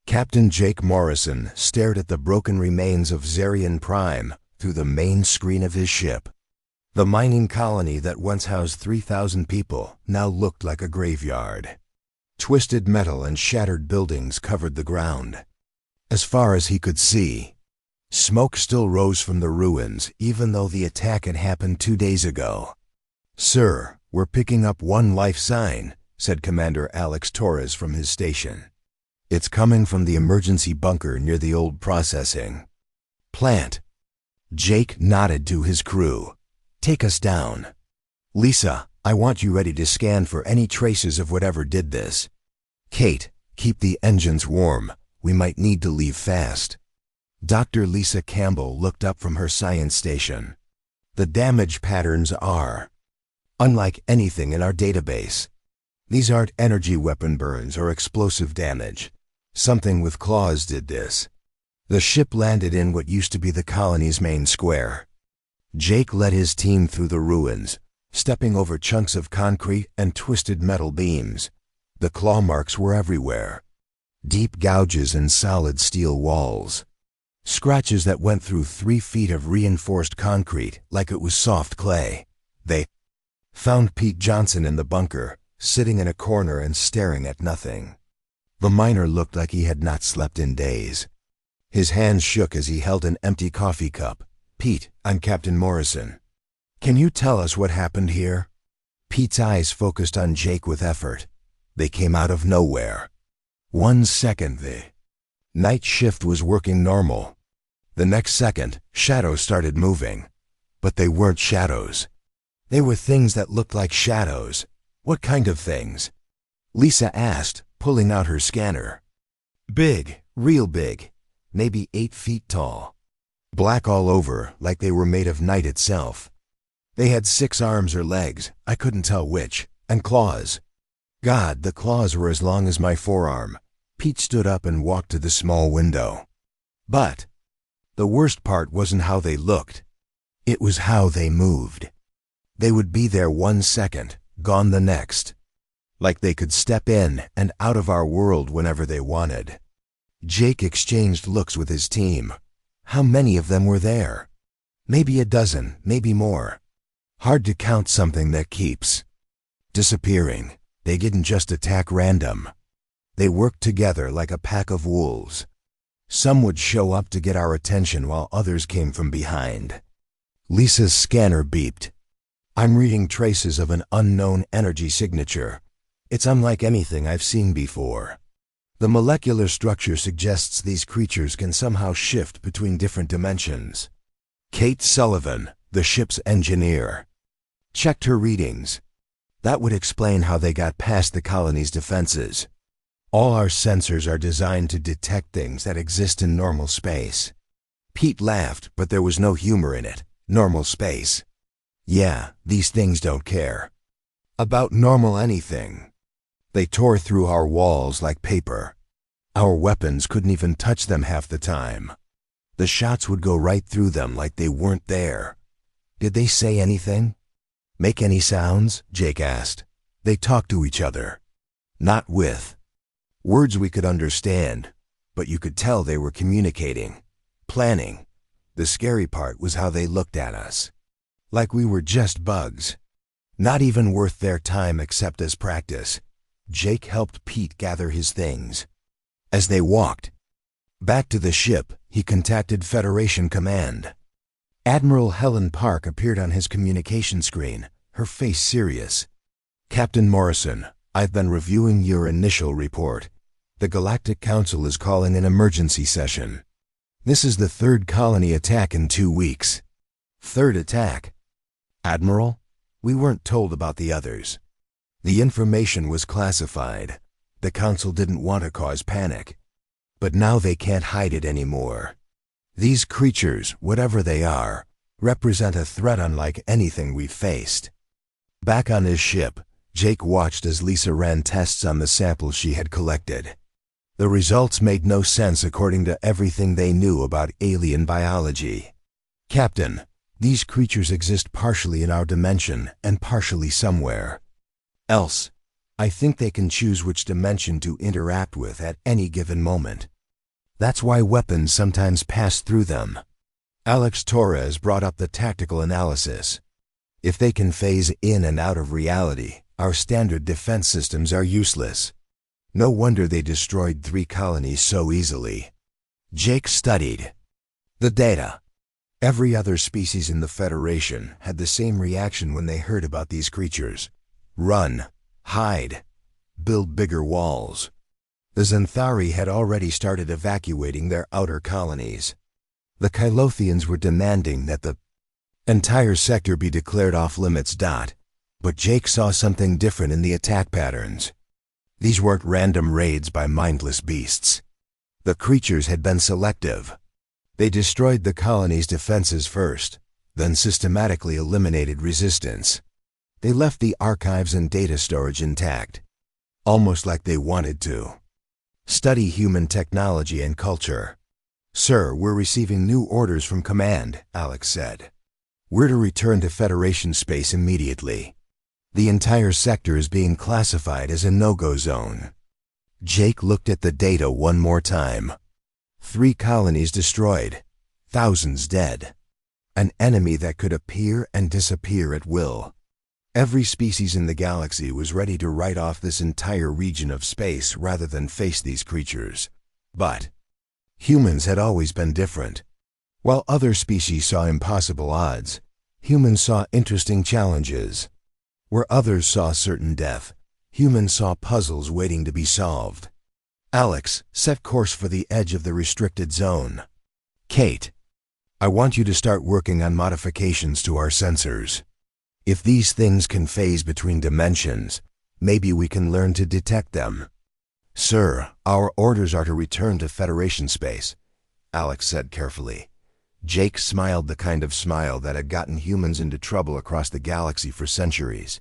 Captain Jake Morrison stared at the broken remains of Zarian Prime through the main screen of his ship. The mining colony that once housed 3,000 people now looked like a graveyard. Twisted metal and shattered buildings covered the ground. As far as he could see, smoke still rose from the ruins, even though the attack had happened 2 days ago. "Sir, we're picking up one life sign," said Commander Alex Torres from his station. "It's coming from the emergency bunker near the old processing plant." Jake nodded to his crew. "Take us down. Lisa, I want you ready to scan for any traces of whatever did this. Kate, keep the engines warm. We might need to leave fast." Dr. Lisa Campbell looked up from her science station. "The damage patterns are unlike anything in our database. These aren't energy weapon burns or explosive damage. Something with claws did this." The ship landed in what used to be the colony's main square. Jake led his team through the ruins, stepping over chunks of concrete and twisted metal beams. The claw marks were everywhere. Deep gouges in solid steel walls. Scratches that went through 3 feet of reinforced concrete like it was soft clay. They found Pete Johnson in the bunker, sitting in a corner and staring at nothing. The miner looked like he had not slept in days. His hands shook as he held an empty coffee cup. "Pete, I'm Captain Morrison. Can you tell us what happened here?" Pete's eyes focused on Jake with effort. They came out of nowhere. 1 second, the night shift was working normal. The next second, shadows started moving. But they weren't shadows. They were things that looked like shadows. "What kind of things?" Lisa asked, pulling out her scanner. "Big, real big, maybe 8 feet tall. Black all over, like they were made of night itself. They had 6 arms or legs, I couldn't tell which, and claws. God, the claws were as long as my forearm." Pete stood up and walked to the small window. But the worst part wasn't how they looked. It was how they moved. They would be there 1 second, gone the next. Like they could step in and out of our world whenever they wanted. Jake exchanged looks with his team. How many of them were there? Maybe a dozen, maybe more. Hard to count something that keeps disappearing. They didn't just attack random. They worked together like a pack of wolves. Some would show up to get our attention while others came from behind. Lisa's scanner beeped. "I'm reading traces of an unknown energy signature. It's unlike anything I've seen before. The molecular structure suggests these creatures can somehow shift between different dimensions." Kate Sullivan, the ship's engineer, checked her readings. That would explain how they got past the colony's defenses. "All our sensors are designed to detect things that exist in normal space." Pete laughed, but there was no humor in it. Normal space. Yeah, these things don't care about normal anything. They tore through our walls like paper. Our weapons couldn't even touch them half the time. The shots would go right through them like they weren't there. "Did they say anything? Make any sounds?" Jake asked. "They talked to each other. Not with words we could understand, but you could tell they were communicating, planning. The scary part was how they looked at us. Like we were just bugs. Not even worth their time except as practice." Jake helped Pete gather his things. As they walked back to the ship, he contacted Federation Command. Admiral Helen Park appeared on his communication screen, her face serious. "Captain Morrison, I've been reviewing your initial report. The Galactic Council is calling an emergency session. This is the 3rd colony attack in 2 weeks. 3rd attack? Admiral? We weren't told about the others. The information was classified. The Council didn't want to cause panic. But now they can't hide it anymore. These creatures, whatever they are, represent a threat unlike anything we've faced." Back on his ship, Jake watched as Lisa ran tests on the samples she had collected. The results made no sense according to everything they knew about alien biology. "Captain, these creatures exist partially in our dimension and partially somewhere else. I think they can choose which dimension to interact with at any given moment. That's why weapons sometimes pass through them. Alex Torres brought up the tactical analysis. If they can phase in and out of reality, our standard defense systems are useless. No wonder they destroyed 3 colonies so easily. Jake studied the data. Every other species in the Federation had the same reaction when they heard about these creatures. Run, hide, build bigger walls. The Xanthari had already started evacuating their outer colonies. The Kylothians were demanding that the entire sector be declared off-limits. But Jake saw something different in the attack patterns. These weren't random raids by mindless beasts. The creatures had been selective. They destroyed the colony's defenses first, then systematically eliminated resistance. They left the archives and data storage intact, almost like they wanted to. Study human technology and culture. Sir, we're receiving new orders from command, Alex said. We're to return to Federation space immediately. The entire sector is being classified as a no-go zone. Jake looked at the data one more time. 3 colonies destroyed, thousands dead. An enemy that could appear and disappear at will. Every species in the galaxy was ready to write off this entire region of space rather than face these creatures. But humans had always been different. While other species saw impossible odds, humans saw interesting challenges. Where others saw certain death, humans saw puzzles waiting to be solved. Alex, set course for the edge of the restricted zone. Kate, I want you to start working on modifications to our sensors. If these things can phase between dimensions, maybe we can learn to detect them. Sir, our orders are to return to Federation space, Alex said carefully. Jake smiled the kind of smile that had gotten humans into trouble across the galaxy for centuries.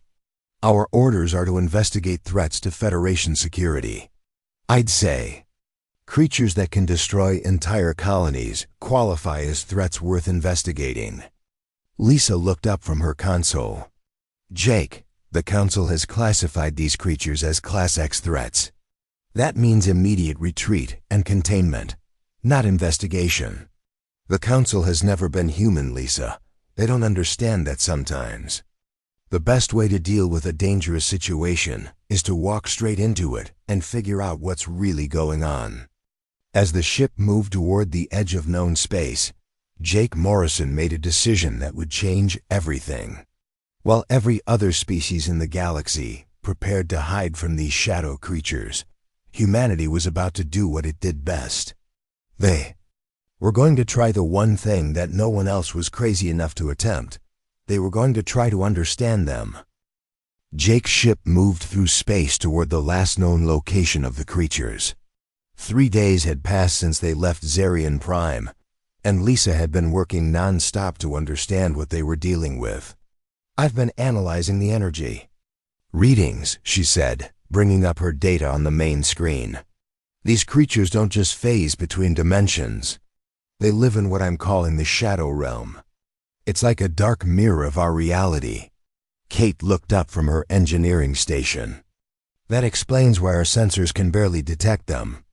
Our orders are to investigate threats to Federation security. I'd say creatures that can destroy entire colonies qualify as threats worth investigating. Lisa looked up from her console. Jake, the Council has classified these creatures as Class X threats. That means immediate retreat and containment, not investigation. The Council has never been human, Lisa. They don't understand that sometimes. The best way to deal with a dangerous situation is to walk straight into it and figure out what's really going on. As the ship moved toward the edge of known space, Jake Morrison made a decision that would change everything. While every other species in the galaxy prepared to hide from these shadow creatures, humanity was about to do what it did best. They were going to try the one thing that no one else was crazy enough to attempt. They were going to try to understand them. Jake's ship moved through space toward the last known location of the creatures. 3 days had passed since they left Zarian Prime, and Lisa had been working non-stop to understand what they were dealing with. I've been analyzing the energy. Readings, she said, bringing up her data on the main screen. These creatures don't just phase between dimensions. They live in what I'm calling the shadow realm. It's like a dark mirror of our reality. Kate looked up from her engineering station. That explains why our sensors can barely detect them.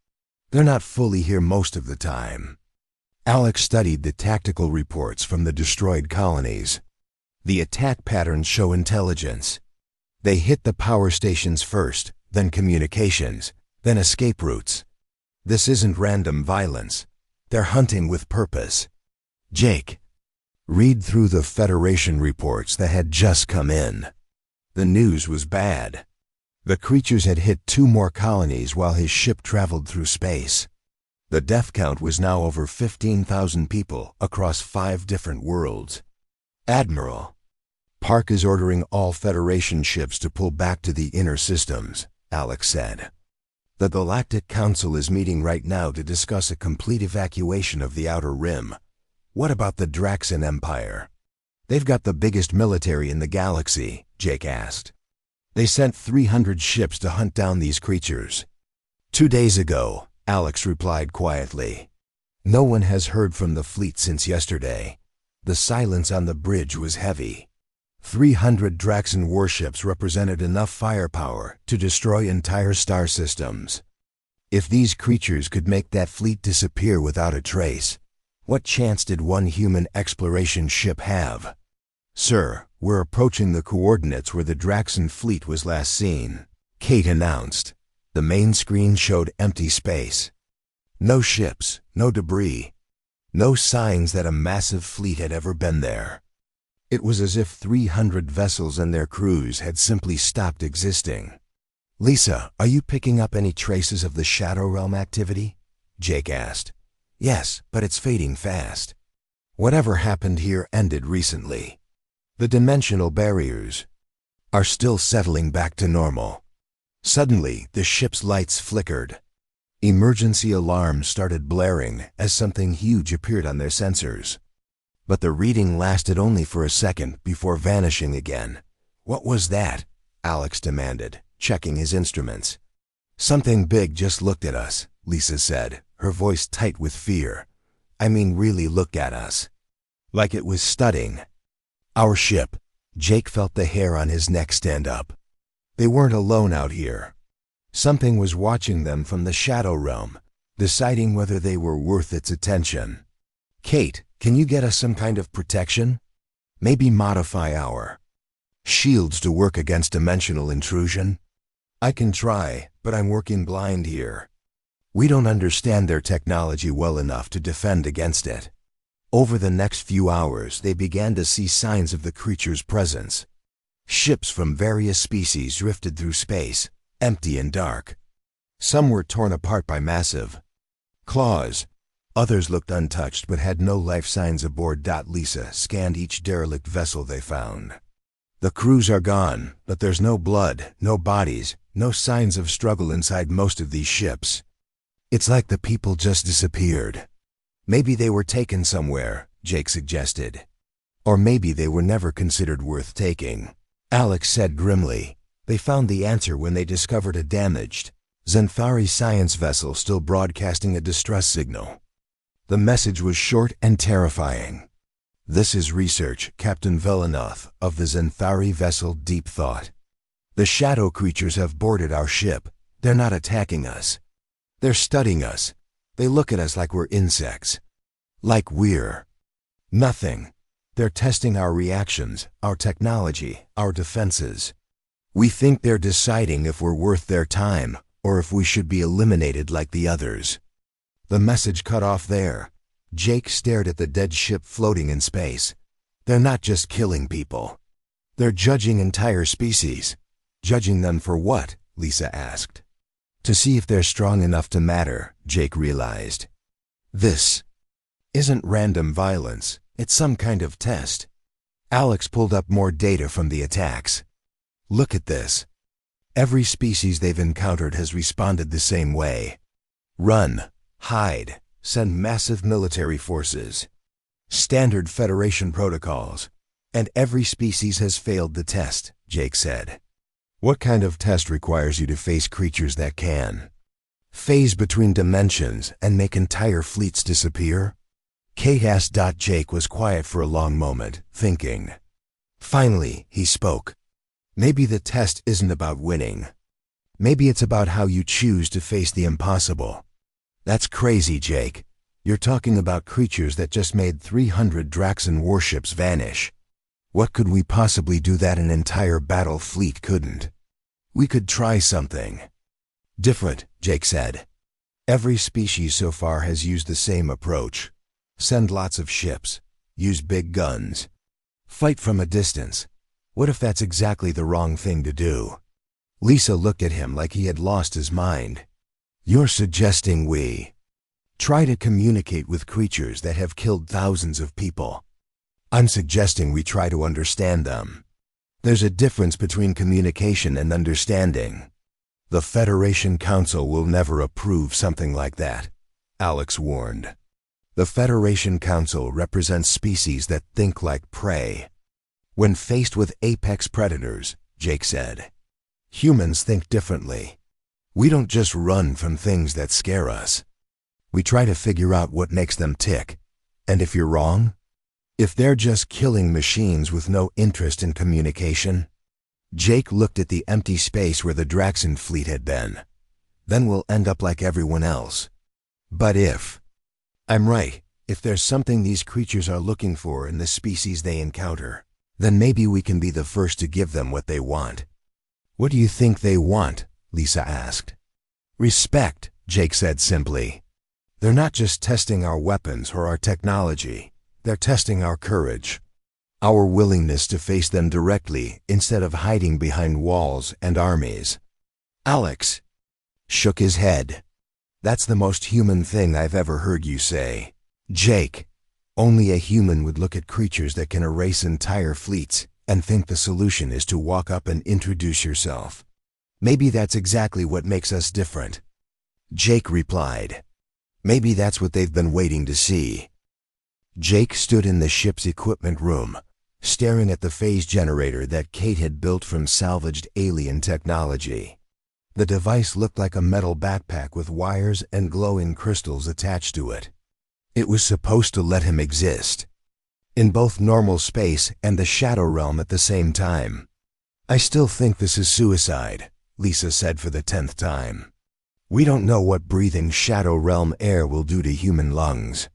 They're not fully here most of the time. Alex studied the tactical reports from the destroyed colonies. The attack patterns show intelligence. They hit the power stations first, then communications, then escape routes. This isn't random violence. They're hunting with purpose. Jake, read through the Federation reports that had just come in. The news was bad. The creatures had hit 2 more colonies while his ship traveled through space. The death count was now over 15,000 people across 5 different worlds. Admiral, Park is ordering all Federation ships to pull back to the inner systems, Alex said. The Galactic Council is meeting right now to discuss a complete evacuation of the Outer Rim. What about the Draxan Empire? They've got the biggest military in the galaxy, Jake asked. They sent 300 ships to hunt down these creatures. 2 days ago, Alex replied quietly. No one has heard from the fleet since yesterday. The silence on the bridge was heavy. 300 Draxan warships represented enough firepower to destroy entire star systems. If these creatures could make that fleet disappear without a trace, what chance did one human exploration ship have? "Sir, we're approaching the coordinates where the Draxon fleet was last seen," Kate announced. The main screen showed empty space. No ships, no debris, no signs that a massive fleet had ever been there. It was as if 300 vessels and their crews had simply stopped existing. "Lisa, are you picking up any traces of the Shadow Realm activity?" Jake asked. "Yes, but it's fading fast. Whatever happened here ended recently. The dimensional barriers are still settling back to normal." Suddenly, the ship's lights flickered. Emergency alarms started blaring as something huge appeared on their sensors. But the reading lasted only for a second before vanishing again. "What was that?" Alex demanded, checking his instruments. "Something big just looked at us," Lisa said, her voice tight with fear. "I mean really looked at us. Like it was studying our ship." Jake felt the hair on his neck stand up. They weren't alone out here. Something was watching them from the Shadow Realm, deciding whether they were worth its attention. "Kate, can you get us some kind of protection? Maybe modify our shields to work against dimensional intrusion?" "I can try, but I'm working blind here. We don't understand their technology well enough to defend against it." Over the next few hours, they began to see signs of the creature's presence. Ships from various species drifted through space, empty and dark. Some were torn apart by massive claws. Others looked untouched but had no life signs aboard. Lisa scanned each derelict vessel they found. "The crews are gone, but there's no blood, no bodies, no signs of struggle inside most of these ships. It's like the people just disappeared." "Maybe they were taken somewhere," Jake suggested. "Or maybe they were never considered worth taking," Alex said grimly. They found the answer when they discovered a damaged Xanthari science vessel still broadcasting a distress signal. The message was short and terrifying. "This is research, Captain Velenoth of the Xanthari vessel Deep Thought. The shadow creatures have boarded our ship. They're not attacking us. They're studying us. They look at us like we're insects. Like we're nothing. They're testing our reactions, our technology, our defenses. We think they're deciding if we're worth their time or if we should be eliminated like the others." The message cut off there. Jake stared at the dead ship floating in space. "They're not just killing people. They're judging entire species." "Judging them for what?" Lisa asked. "To see if they're strong enough to matter," Jake realized. "This isn't random violence. It's some kind of test." Alex pulled up more data from the attacks. "Look at this. Every species they've encountered has responded the same way. Run, hide, send massive military forces. Standard Federation protocols. And every species has failed the test," Jake said. "What kind of test requires you to face creatures that can phase between dimensions and make entire fleets disappear?" Kate asked. Jake was quiet for a long moment, thinking. Finally, he spoke. "Maybe the test isn't about winning. Maybe it's about how you choose to face the impossible." "That's crazy, Jake. You're talking about creatures that just made 300 Draxon warships vanish. What could we possibly do that an entire battle fleet couldn't?" "We could try something different," Jake said. "Every species so far has used the same approach. Send lots of ships, use big guns, fight from a distance. What if that's exactly the wrong thing to do?" Lisa looked at him like he had lost his mind. "You're suggesting we try to communicate with creatures that have killed thousands of people?" "I'm suggesting we try to understand them. There's a difference between communication and understanding. The Federation Council will never approve something like that," Alex warned. "The Federation Council represents species that think like prey. When faced with apex predators," Jake said, "humans think differently. We don't just run from things that scare us. We try to figure out what makes them tick. And if you're wrong? If they're just killing machines with no interest in communication?" Jake looked at the empty space where the Draxon fleet had been. Then we'll end up like everyone else. But if I'm right, if there's something these creatures are looking for in the species they encounter, then maybe we can be the first to give them what they want. What do you think they want? Lisa asked. Respect, Jake said simply. They're not just testing our weapons or our technology. They're testing our courage, our willingness to face them directly instead of hiding behind walls and armies. Alex shook his head. That's the most human thing I've ever heard you say. Jake, only a human would look at creatures that can erase entire fleets and think the solution is to walk up and introduce yourself. Maybe that's exactly what makes us different. Jake replied. Maybe that's what they've been waiting to see. Jake stood in the ship's equipment room, staring at the phase generator that Kate had built from salvaged alien technology. The device looked like a metal backpack with wires and glowing crystals attached to it. It was supposed to let him exist in both normal space and the Shadow Realm at the same time. I still think this is suicide, Lisa said for the 10th time. We don't know what breathing Shadow Realm air will do to human lungs.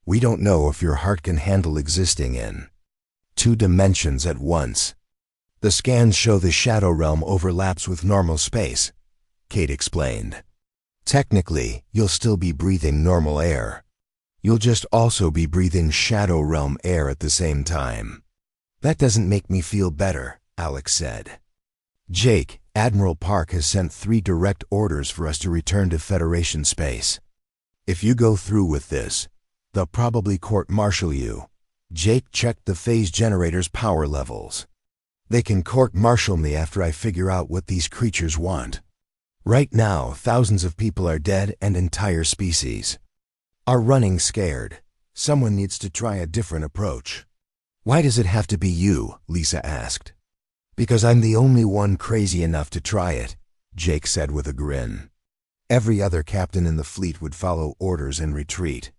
We don't know if your heart can handle existing in 2 dimensions at once. The scans show the Shadow Realm overlaps with normal space, Kate explained. Technically, you'll still be breathing normal air. You'll just also be breathing Shadow Realm air at the same time. That doesn't make me feel better, Alex said. Jake, Admiral Park has sent 3 direct orders for us to return to Federation space. If you go through with this, they'll probably court-martial you. Jake checked the phase generator's power levels. They can court-martial me after I figure out what these creatures want. Right now, thousands of people are dead and entire species are running scared. Someone needs to try a different approach. Why does it have to be you? Lisa asked. Because I'm the only one crazy enough to try it, Jake said with a grin. Every other captain in the fleet would follow orders and retreat.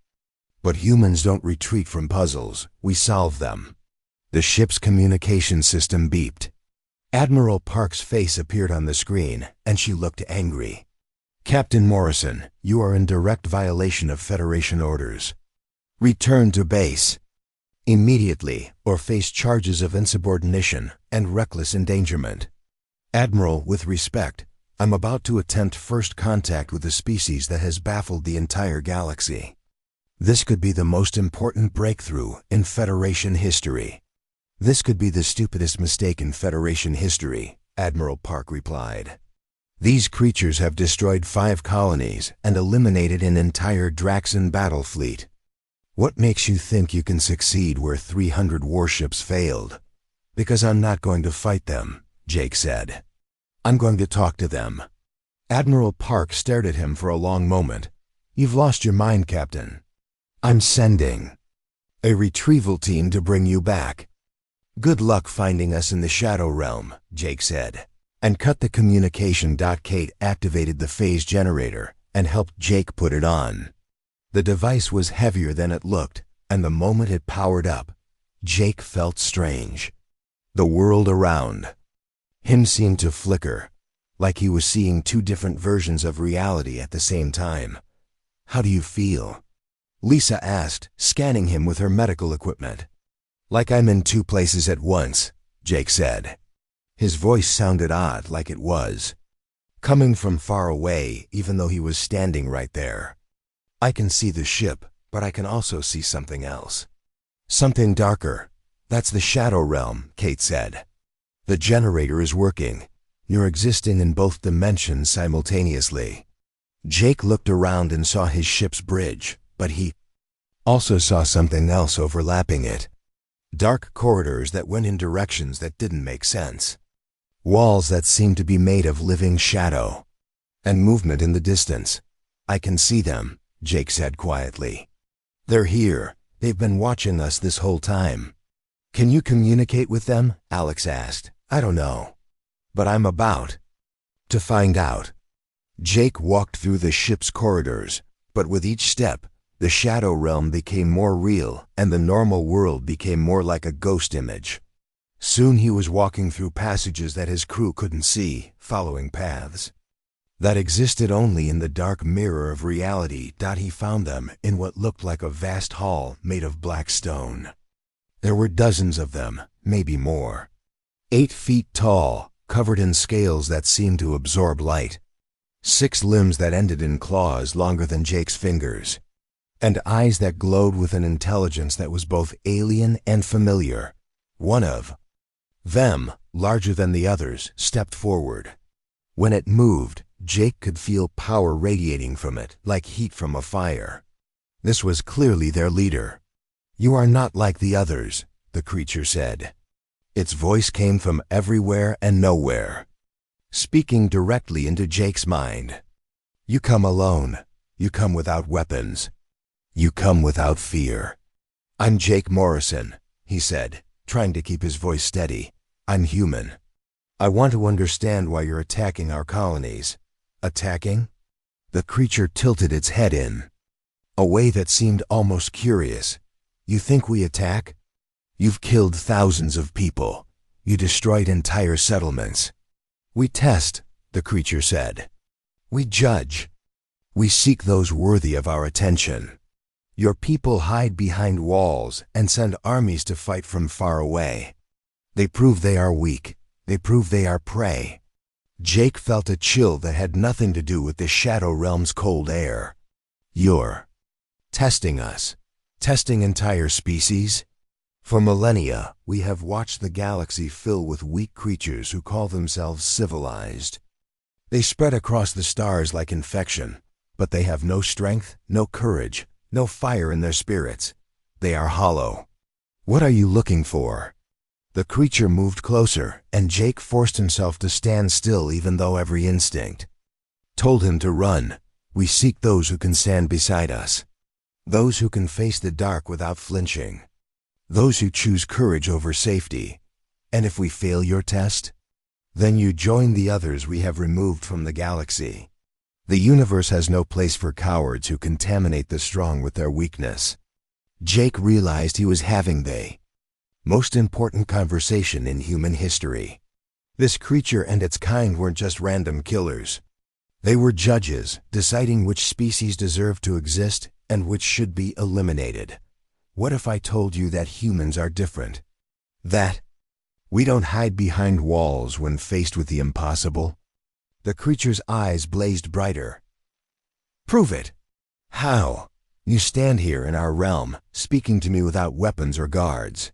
But humans don't retreat from puzzles, we solve them. The ship's communication system beeped. Admiral Park's face appeared on the screen, and she looked angry. Captain Morrison, you are in direct violation of Federation orders. Return to base immediately, or face charges of insubordination and reckless endangerment. Admiral, with respect, I'm about to attempt first contact with a species that has baffled the entire galaxy. This could be the most important breakthrough in Federation history. This could be the stupidest mistake in Federation history, Admiral Park replied. These creatures have destroyed 5 colonies and eliminated an entire Draxan battle fleet. What makes you think you can succeed where 300 warships failed? Because I'm not going to fight them, Jake said. I'm going to talk to them. Admiral Park stared at him for a long moment. You've lost your mind, Captain. I'm sending a retrieval team to bring you back. Good luck finding us in the Shadow Realm, Jake said, and cut the communication. Kate activated the phase generator and helped Jake put it on. The device was heavier than it looked, and the moment it powered up, Jake felt strange. The world around him seemed to flicker, like he was seeing 2 different versions of reality at the same time. How do you feel? Lisa asked, scanning him with her medical equipment. Like I'm in 2 places at once, Jake said. His voice sounded odd, like it was coming from far away, even though he was standing right there. I can see the ship, but I can also see something else. Something darker. That's the Shadow Realm, Kate said. The generator is working. You're existing in both dimensions simultaneously. Jake looked around and saw his ship's bridge, but he also saw something else overlapping it. Dark corridors that went in directions that didn't make sense. Walls that seemed to be made of living shadow. And movement in the distance. I can see them, Jake said quietly. They're here. They've been watching us this whole time. Can you communicate with them? Alex asked. I don't know. But I'm about to find out. Jake walked through the ship's corridors, but with each step, the Shadow Realm became more real and the normal world became more like a ghost image. Soon he was walking through passages that his crew couldn't see, following paths that existed only in the dark mirror of reality. He found them in what looked like a vast hall made of black stone. There were dozens of them, maybe more. 8 feet tall, covered in scales that seemed to absorb light. 6 limbs that ended in claws longer than Jake's fingers. And eyes that glowed with an intelligence that was both alien and familiar. One of them, larger than the others, stepped forward. When it moved, Jake could feel power radiating from it, like heat from a fire. This was clearly their leader. "You are not like the others," the creature said. Its voice came from everywhere and nowhere, speaking directly into Jake's mind. "You come alone. You come without weapons. You come without fear." "I'm Jake Morrison," he said, trying to keep his voice steady. "I'm human. I want to understand why you're attacking our colonies." "Attacking?" The creature tilted its head in a way that seemed almost curious. "You think we attack? You've killed thousands of people. You destroyed entire settlements." "We test," the creature said. "We judge. We seek those worthy of our attention. Your people hide behind walls and send armies to fight from far away. They prove they are weak. They prove they are prey." Jake felt a chill that had nothing to do with the Shadow Realm's cold air. "You're testing us? Testing entire species? For millennia, we have watched the galaxy fill with weak creatures who call themselves civilized. They spread across the stars like infection, but they have no strength, no courage, no fire in their spirits. They are hollow. What are you looking for?" The creature moved closer, and Jake forced himself to stand still even though every instinct told him to run. "We seek those who can stand beside us. Those who can face the dark without flinching. Those who choose courage over safety. And if we fail your test, then you join the others we have removed from the galaxy. The universe has no place for cowards who contaminate the strong with their weakness." Jake realized he was having the most important conversation in human history. This creature and its kind weren't just random killers. They were judges, deciding which species deserved to exist and which should be eliminated. "What if I told you that humans are different? That we don't hide behind walls when faced with the impossible?" The creature's eyes blazed brighter. "Prove it." "How? You stand here in our realm, speaking to me without weapons or guards.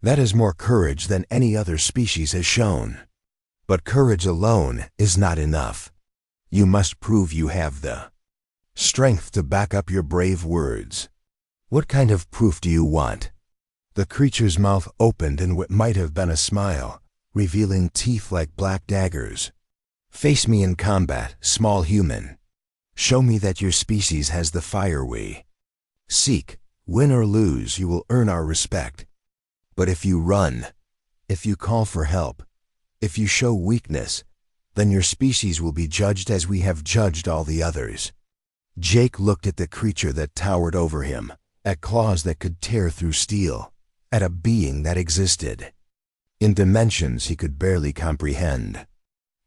That is more courage than any other species has shown. But courage alone is not enough. You must prove you have the strength to back up your brave words. What kind of proof do you want?" The creature's mouth opened in what might have been a smile, revealing teeth like black daggers. "Face me in combat, small human. Show me that your species has the fire we seek. Win or lose, you will earn our respect. But if you run, if you call for help, if you show weakness, then your species will be judged as we have judged all the others." Jake looked at the creature that towered over him, at claws that could tear through steel, at a being that existed in dimensions he could barely comprehend.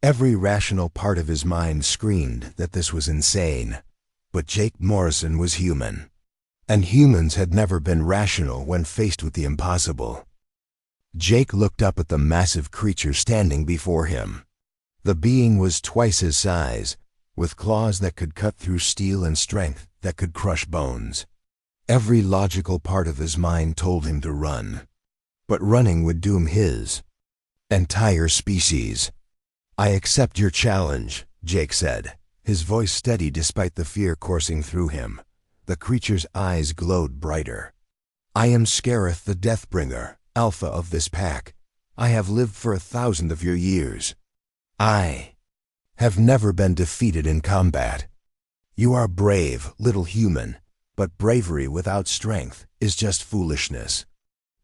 Every rational part of his mind screamed that this was insane, but Jake Morrison was human. And humans had never been rational when faced with the impossible. Jake looked up at the massive creature standing before him. The being was twice his size, with claws that could cut through steel and strength that could crush bones. Every logical part of his mind told him to run, but running would doom his entire species. "I accept your challenge," Jake said, his voice steady despite the fear coursing through him. The creature's eyes glowed brighter. "I am Scareth the Deathbringer, alpha of this pack. I have lived for 1,000 of your years. I have never been defeated in combat. You are brave, little human, but bravery without strength is just foolishness."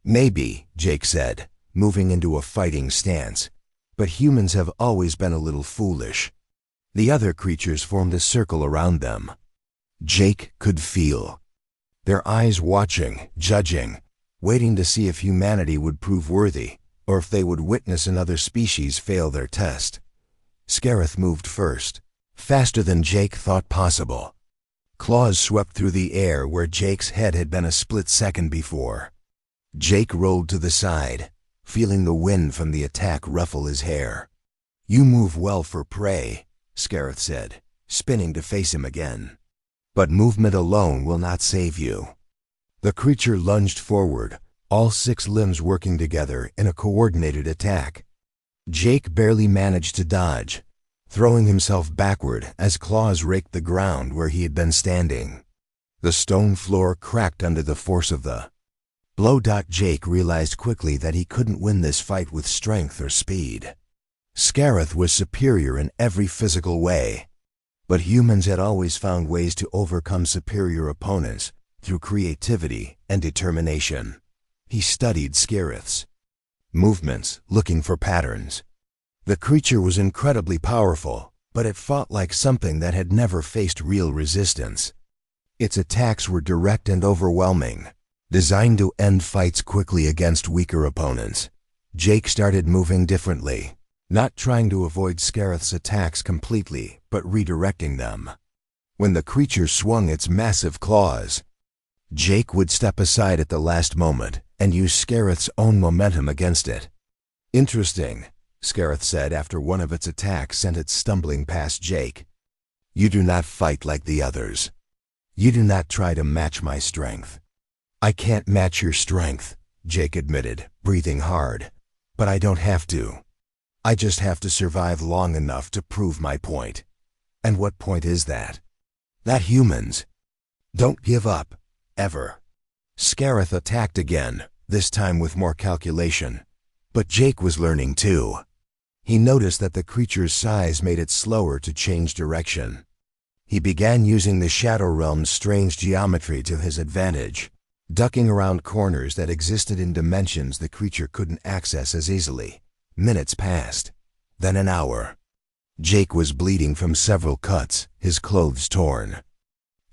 "Maybe," Jake said, moving into a fighting stance, "but humans have always been a little foolish." The other creatures formed a circle around them. Jake could feel their eyes watching, judging, waiting to see if humanity would prove worthy, or if they would witness another species fail their test. Scareth moved first, faster than Jake thought possible. Claws swept through the air where Jake's head had been a split second before. Jake rolled to the side, feeling the wind from the attack ruffle his hair. "You move well for prey," Scareth said, spinning to face him again. "But movement alone will not save you." The creature lunged forward, all 6 limbs working together in a coordinated attack. Jake barely managed to dodge, throwing himself backward as claws raked the ground where he had been standing. The stone floor cracked under the force of the blow. Jake realized quickly that he couldn't win this fight with strength or speed. Scareth was superior in every physical way, but humans had always found ways to overcome superior opponents through creativity and determination. He studied Scareth's movements, looking for patterns. The creature was incredibly powerful, but it fought like something that had never faced real resistance. Its attacks were direct and overwhelming, designed to end fights quickly against weaker opponents. Jake started moving differently, not trying to avoid Scareth's attacks completely, but redirecting them. When the creature swung its massive claws, Jake would step aside at the last moment and use Scareth's own momentum against it. "Interesting," Scareth said after one of its attacks sent it stumbling past Jake. "You do not fight like the others. You do not try to match my strength." "I can't match your strength," Jake admitted, breathing hard. "But I don't have to. I just have to survive long enough to prove my point." "And what point is that?" "That humans don't give up, ever." Scareth attacked again, this time with more calculation. But Jake was learning too. He noticed that the creature's size made it slower to change direction. He began using the Shadow Realm's strange geometry to his advantage, ducking around corners that existed in dimensions the creature couldn't access as easily. Minutes passed, then an hour. Jake was bleeding from several cuts, his clothes torn,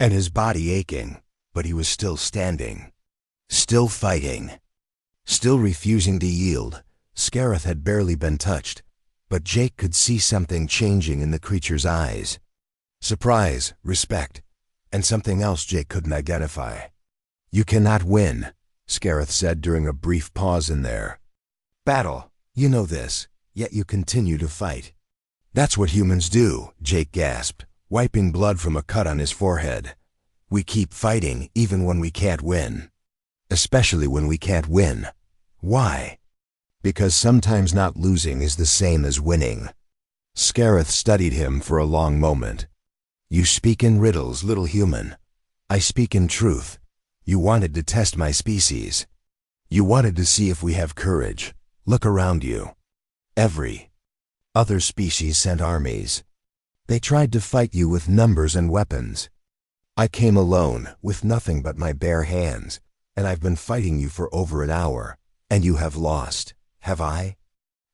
and his body aching, but he was still standing, still fighting, still refusing to yield. Scareth had barely been touched, but Jake could see something changing in the creature's eyes. Surprise, respect, and something else Jake couldn't identify. "You cannot win," Scareth said during a brief pause in their battle. "You know this, yet you continue to fight." "That's what humans do," Jake gasped, wiping blood from a cut on his forehead. "We keep fighting even when we can't win. Especially when we can't win. Why?" "Because sometimes not losing is the same as winning." Scareth studied him for a long moment. "You speak in riddles, little human. I speak in truth. You wanted to test my species. You wanted to see if we have courage. Look around you. Every other species sent armies. They tried to fight you with numbers and weapons. I came alone, with nothing but my bare hands, and I've been fighting you for over an hour, and you have lost. Have I?"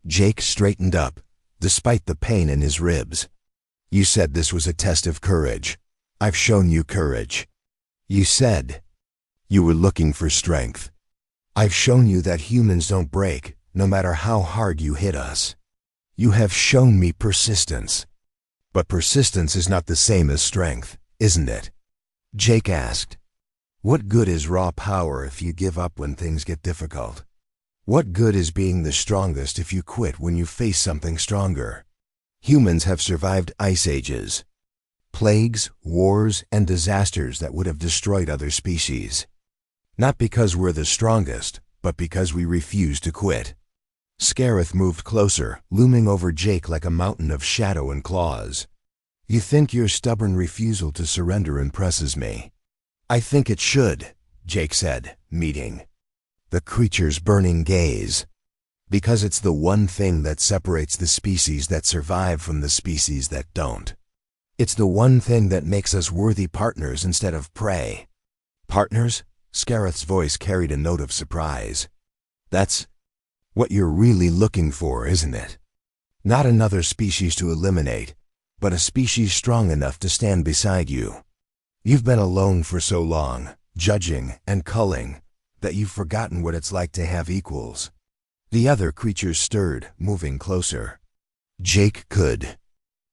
Jake straightened up, despite the pain in his ribs. "You said this was a test of courage. I've shown you courage. You said you were looking for strength. I've shown you that humans don't break, no matter how hard you hit us. You have shown me persistence." "But persistence is not the same as strength, isn't it?" Jake asked. "What good is raw power if you give up when things get difficult? What good is being the strongest if you quit when you face something stronger? Humans have survived ice ages, plagues, wars, and disasters that would have destroyed other species. Not because we're the strongest, but because we refuse to quit." Scareth moved closer, looming over Jake like a mountain of shadow and claws. "You think your stubborn refusal to surrender impresses me?" "I think it should," Jake said, meeting the creature's burning gaze. "Because it's the one thing that separates the species that survive from the species that don't. It's the one thing that makes us worthy partners instead of prey." "Partners?" Scareth's voice carried a note of surprise. "That's what you're really looking for, isn't it? Not another species to eliminate, but a species strong enough to stand beside you. You've been alone for so long, judging and culling, that you've forgotten what it's like to have equals." The other creatures stirred, moving closer. Jake could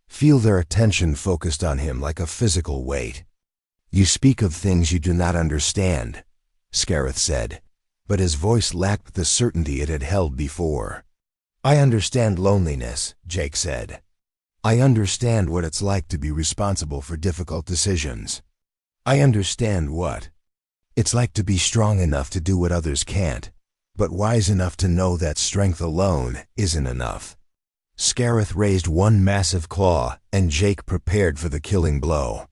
Feel their attention focused on him like a physical weight. "You speak of things you do not understand," Scareth said, but his voice lacked the certainty it had held before. "I understand loneliness," Jake said. "I understand what it's like to be responsible for difficult decisions. I understand what it's like to be strong enough to do what others can't, but wise enough to know that strength alone isn't enough." Scareth raised one massive claw, and Jake prepared for the killing blow.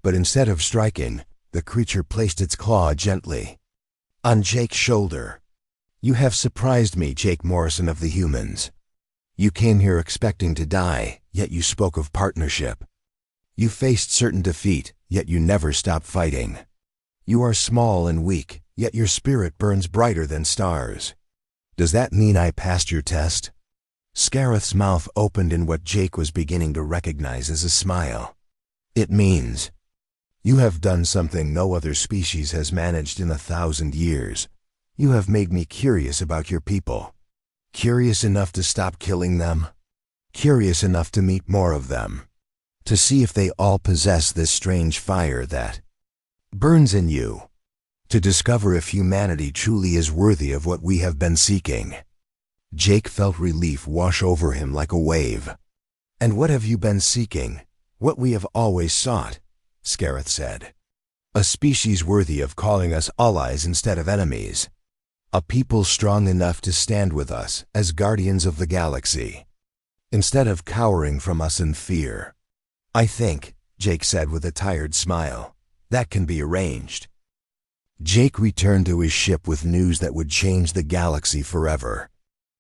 But instead of striking, the creature placed its claw gently on Jake's shoulder. "You have surprised me, Jake Morrison of the humans. You came here expecting to die, yet you spoke of partnership. You faced certain defeat, yet you never stopped fighting. You are small and weak, yet your spirit burns brighter than stars. Does that mean I passed your test?" Scareth's mouth opened in what Jake was beginning to recognize as a smile. "It means you have done something no other species has managed in 1,000 years. You have made me curious about your people. Curious enough to stop killing them. Curious enough to meet more of them. To see if they all possess this strange fire that burns in you. To discover if humanity truly is worthy of what we have been seeking." Jake felt relief wash over him like a wave. "And what have you been seeking? What we have always sought," Scareth said. "A species worthy of calling us allies instead of enemies. A people strong enough to stand with us as guardians of the galaxy, instead of cowering from us in fear." "I think," Jake said with a tired smile, "that can be arranged." Jake returned to his ship with news that would change the galaxy forever.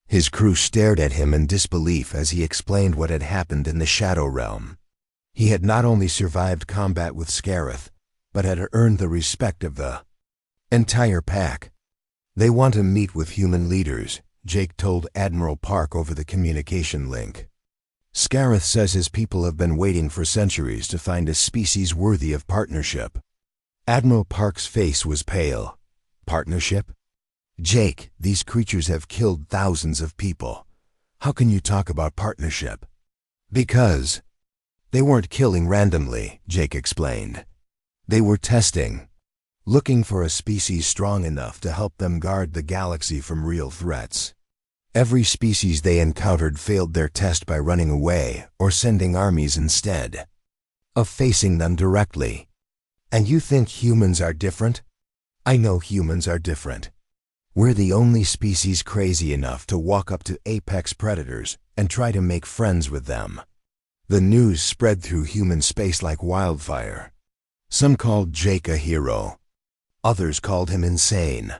His crew stared at him in disbelief as he explained what had happened in the Shadow Realm. He had not only survived combat with Scareth, but had earned the respect of the entire pack. "They want to meet with human leaders," Jake told Admiral Park over the communication link. "Scareth says his people have been waiting for centuries to find a species worthy of partnership." Admiral Park's face was pale. "Partnership? Jake, these creatures have killed thousands of people. How can you talk about partnership?" "Because they weren't killing randomly," Jake explained. "They were testing, looking for a species strong enough to help them guard the galaxy from real threats. Every species they encountered failed their test by running away or sending armies instead of facing them directly. And you think humans are different? I know humans are different. We're the only species crazy enough to walk up to apex predators and try to make friends with them." The news spread through human space like wildfire. Some called Jake a hero. Others called him insane.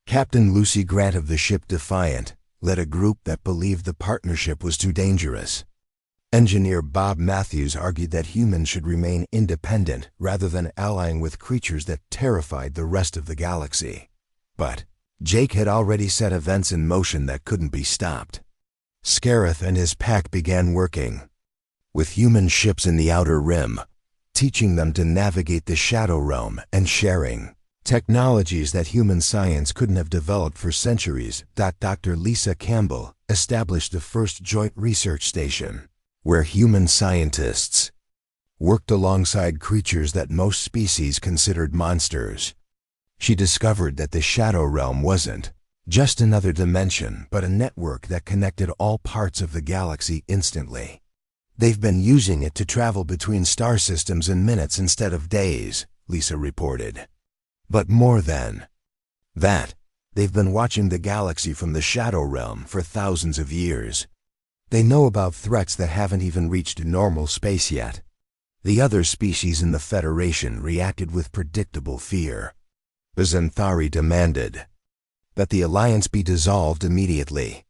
Captain Lucy Grant of the ship Defiant led a group that believed the partnership was too dangerous. Engineer Bob Matthews argued that humans should remain independent rather than allying with creatures that terrified the rest of the galaxy. But Jake had already set events in motion that couldn't be stopped. Scareth and his pack began working with human ships in the Outer Rim, teaching them to navigate the Shadow Realm and sharing technologies that human science couldn't have developed for centuries. Dr. Lisa Campbell established the first joint research station, where human scientists worked alongside creatures that most species considered monsters. She discovered that the Shadow Realm wasn't just another dimension, but a network that connected all parts of the galaxy instantly. "They've been using it to travel between star systems in minutes instead of days," Lisa reported. "But more than that, they've been watching the galaxy from the Shadow Realm for thousands of years. They know about threats that haven't even reached normal space yet." The other species in the Federation reacted with predictable fear. The Xanthari demanded that the alliance be dissolved immediately.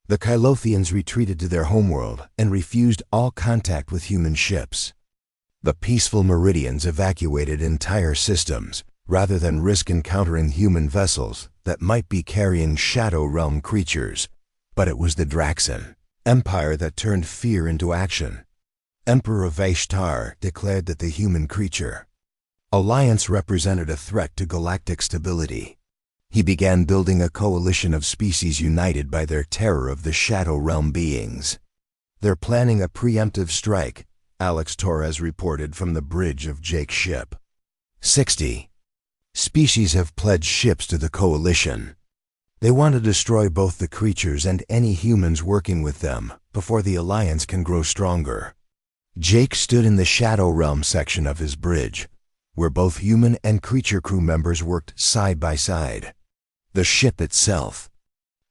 The Kylothians retreated to their homeworld and refused all contact with human ships. The peaceful Meridians evacuated entire systems rather than risk encountering human vessels that might be carrying Shadow Realm creatures. But it was the Draxan Empire that turned fear into action. Emperor Vashtar declared that the human creature alliance represented a threat to galactic stability. He began building a coalition of species united by their terror of the Shadow Realm beings. "They're planning a preemptive strike," Alex Torres reported from the bridge of Jake's ship. 60 species have pledged ships to the coalition. They want to destroy both the creatures and any humans working with them before the alliance can grow stronger. Jake stood in the Shadow Realm section of his bridge, where both human and creature crew members worked side by side. The ship itself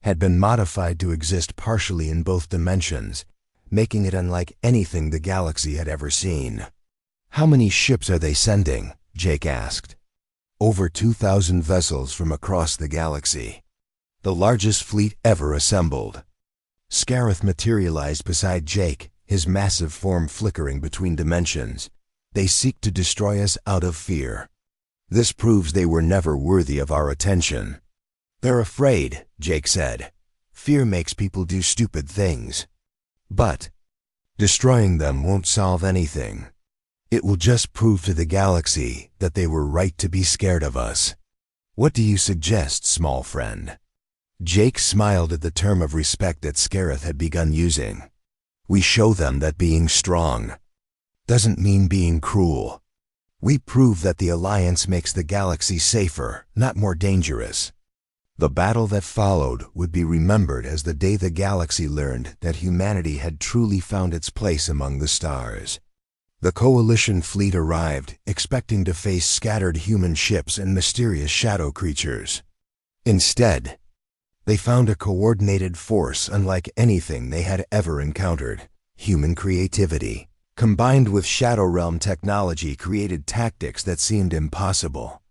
had been modified to exist partially in both dimensions, making it unlike anything the galaxy had ever seen. "How many ships are they sending?" Jake asked. "Over 2,000 vessels from across the galaxy. The largest fleet ever assembled." Scarith materialized beside Jake, his massive form flickering between dimensions. "They seek to destroy us out of fear. This proves they were never worthy of our attention." "They're afraid," Jake said. "Fear makes people do stupid things. But destroying them won't solve anything. It will just prove to the galaxy that they were right to be scared of us. What do you suggest, small friend?" Jake smiled at the term of respect that Scarith had begun using. "We show them that being strong doesn't mean being cruel. We prove that the Alliance makes the galaxy safer, not more dangerous." The battle that followed would be remembered as the day the galaxy learned that humanity had truly found its place among the stars. The Coalition fleet arrived, expecting to face scattered human ships and mysterious shadow creatures. Instead, they found a coordinated force unlike anything they had ever encountered. Human creativity, combined with Shadow Realm technology, created tactics that seemed impossible.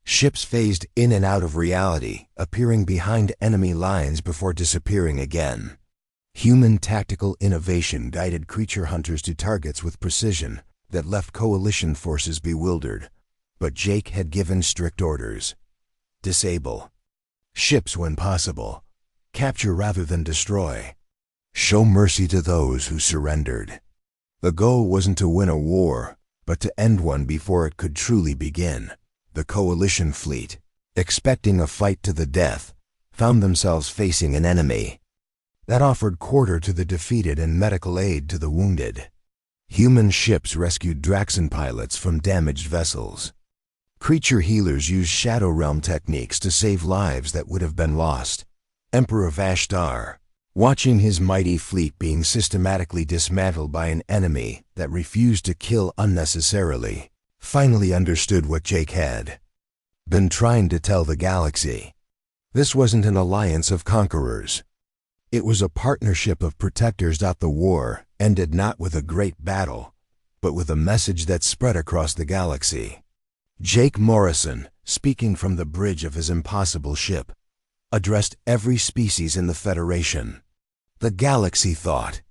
Ships phased in and out of reality, appearing behind enemy lines before disappearing again. Human tactical innovation guided creature hunters to targets with precision that left Coalition forces bewildered. But Jake had given strict orders. Disable ships when possible. Capture rather than destroy. Show mercy to those who surrendered. The goal wasn't to win a war, but to end one before it could truly begin. The Coalition fleet, expecting a fight to the death, found themselves facing an enemy that offered quarter to the defeated and medical aid to the wounded. Human ships rescued Draxan pilots from damaged vessels. Creature healers used Shadow Realm techniques to save lives that would have been lost. Emperor Vashtar, watching his mighty fleet being systematically dismantled by an enemy that refused to kill unnecessarily, finally understood what Jake had been trying to tell the galaxy. This wasn't an alliance of conquerors. It was a partnership of protectors. The war ended not with a great battle, but with a message that spread across the galaxy. Jake Morrison, speaking from the bridge of his impossible ship, addressed every species in the Federation. The galaxy thought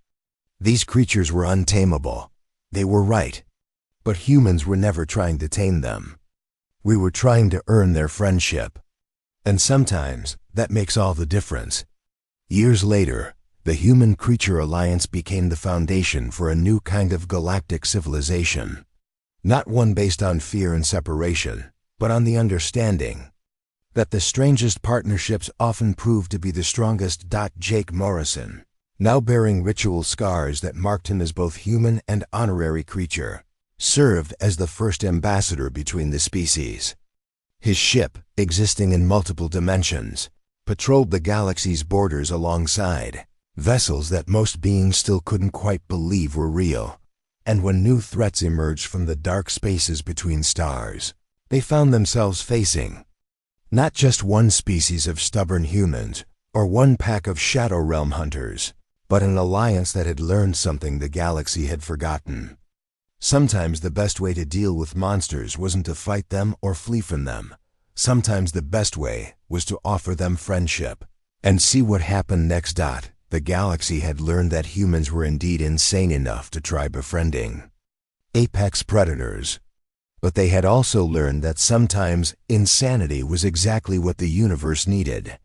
these creatures were untamable. They were right. But humans were never trying to tame them. We were trying to earn their friendship. And sometimes that makes all the difference. Years later, the Human-Creature Alliance became the foundation for a new kind of galactic civilization. Not one based on fear and separation, but on the understanding that the strangest partnerships often prove to be the strongest. Jake Morrison, now bearing ritual scars that marked him as both human and honorary creature, served as the first ambassador between the species. His ship, existing in multiple dimensions, patrolled the galaxy's borders alongside vessels that most beings still couldn't quite believe were real. And when new threats emerged from the dark spaces between stars, they found themselves facing not just one species of stubborn humans or one pack of Shadow Realm hunters, but an alliance that had learned something the galaxy had forgotten. Sometimes the best way to deal with monsters wasn't to fight them or flee from them. Sometimes the best way was to offer them friendship and see what happened next. The galaxy had learned that humans were indeed insane enough to try befriending apex predators. But they had also learned that sometimes insanity was exactly what the universe needed.